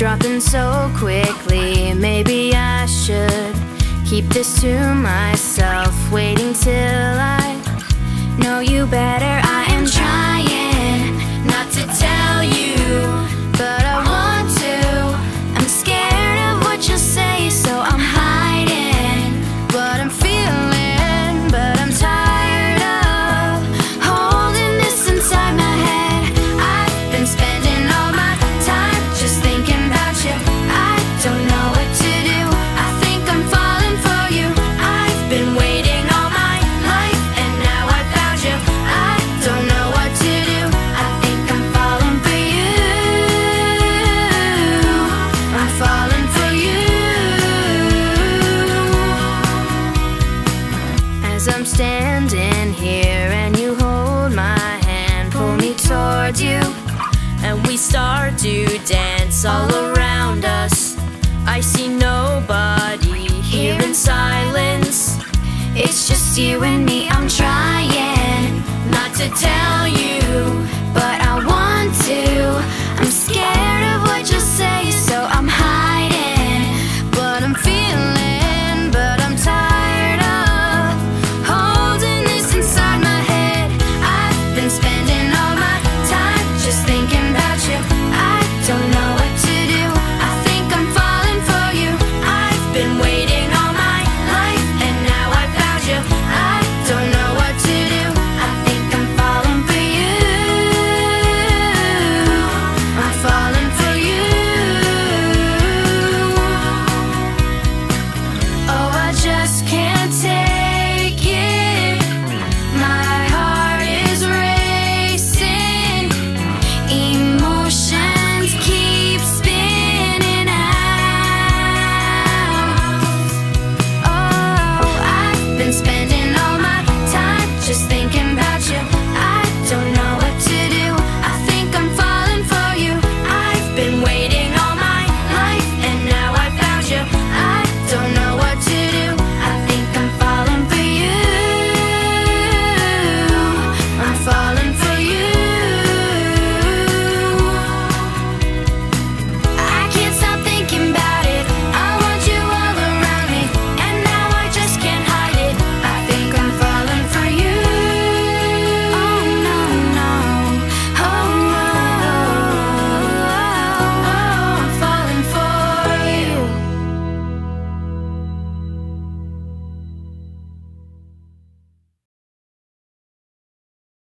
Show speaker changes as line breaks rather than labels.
dropping so quickly. Maybe I should keep this to myself, waiting till I know you better. I am trying not to tell you, but I want to. I'm scared of what you'll say, so I'm hiding what I'm feeling, but I'm tired of holding this inside my head. I've been spending all my time just thinking about you. I don't know what to do. I think I'm falling for you. I've been waiting all my life, and now I found you. I don't know what to do. I think I'm falling for you. I'm falling for you. As I'm standing here and you hold my hand, pull me towards you, and we start to dance all around us. I see nobody here in silence. It's just you and me. I'm trying not to tell you